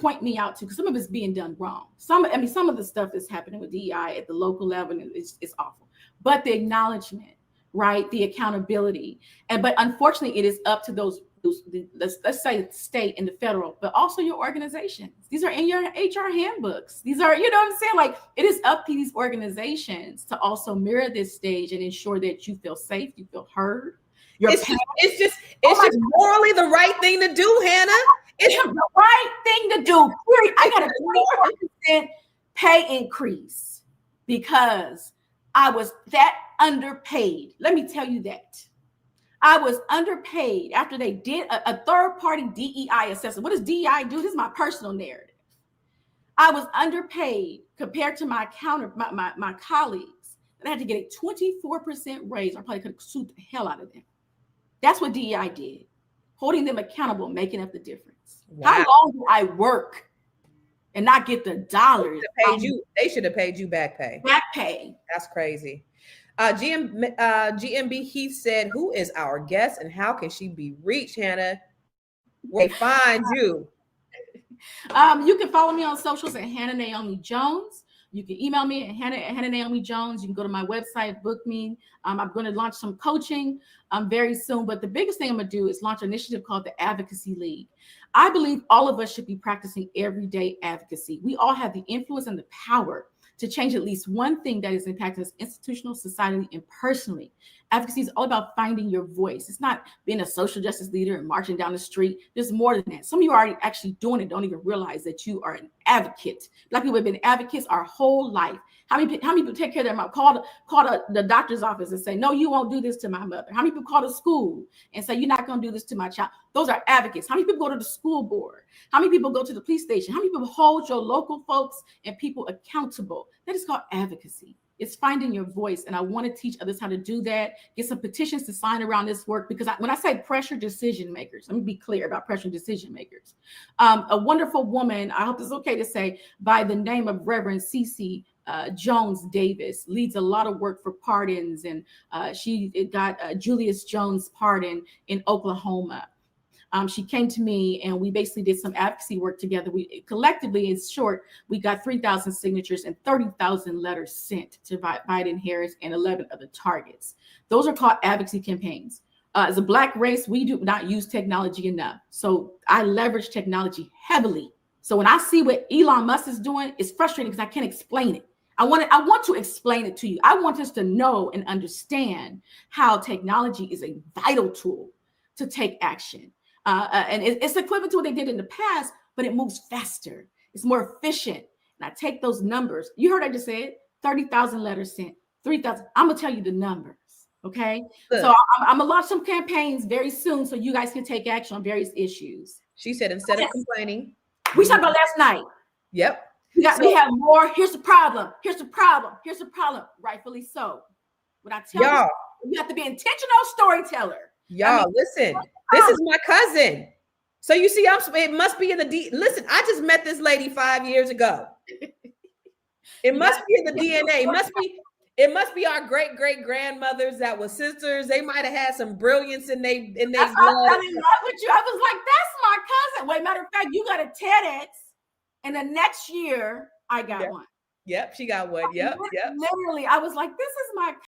point me out to, because some of it's being done wrong. Some of the stuff is happening with DEI at the local level, and it's awful. But the acknowledgement, right? The accountability. But unfortunately, it is up to those let's say the state and the federal, but also your organizations. These are in your HR handbooks. These are, you know what I'm saying? Like, it is up to these organizations to also mirror this stage and ensure that you feel safe, you feel heard. It's just morally the right thing to do, Hannah. It's the right thing to do. Period. I got a 24% pay increase because I was that underpaid. Let me tell you that. I was underpaid after they did a third-party DEI assessment. What does DEI do? This is my personal narrative. I was underpaid compared to my colleagues. And I had to get a 24% raise. I probably could have sued the hell out of them. That's what DEI did. Holding them accountable, making up the difference. Wow. How long do I work and not get the dollars? They should have paid you back pay. Back pay. That's crazy. GMB Heath said, who is our guest and how can she be reached, Hannah? Where they find you? You can follow me on socials at Hannah Naomi Jones. You can email me at Hannah Naomi Jones. You can go to my website, book me. I'm going to launch some coaching very soon. But the biggest thing I'm going to do is launch an initiative called the Advocacy League. I believe all of us should be practicing everyday advocacy. We all have the influence and the power to change at least one thing that is impacting us institutional, societally, and personally. Advocacy is all about finding your voice. It's not being a social justice leader and marching down the street. There's more than that. Some of you are already actually doing it, don't even realize that you are an advocate. Black people have been advocates our whole life. How many people take care of their mom? Call the doctor's office and say, no, you won't do this to my mother. How many people call the school and say, you're not going to do this to my child? Those are advocates. How many people go to the school board? How many people go to the police station? How many people hold your local folks and people accountable? That is called advocacy. It's finding your voice. And I want to teach others how to do that, get some petitions to sign around this work. Because when I say pressure decision makers, let me be clear about pressure decision makers. A wonderful woman, I hope it's okay to say, by the name of Reverend Cece Jones Davis, leads a lot of work for pardons. And she got Julius Jones' pardon in Oklahoma. She came to me and we basically did some advocacy work together. We collectively, in short, we got 3,000 signatures and 30,000 letters sent to Biden Harris and 11 other targets. Those are called advocacy campaigns. As a Black race, we do not use technology enough. So I leverage technology heavily. So when I see what Elon Musk is doing, it's frustrating because I can't explain it. I want to explain it to you. I want us to know and understand how technology is a vital tool to take action. And it's equivalent to what they did in the past, but it moves faster. It's more efficient. And I take those numbers. You heard I just said 30,000 letters sent, 3,000. I'm going to tell you the numbers. Okay. Good. So I'm going to launch some campaigns very soon so you guys can take action on various issues. She said, instead of complaining. We talked about last night. Yep. We have more. Here's the problem. Here's the problem. Here's the problem. Rightfully so. What I tell you have to be intentional storyteller. Y'all, listen, this is my cousin. So you see, it must be in the listen, I just met this lady 5 years ago. It must be in the DNA. It must be our great grandmothers that were sisters. They might have had some brilliance in their blood. I was like, that's my cousin. Wait, matter of fact, you got a TEDx, and the next year I got one. Yep, she got one. Yep. Literally, I was like, this is my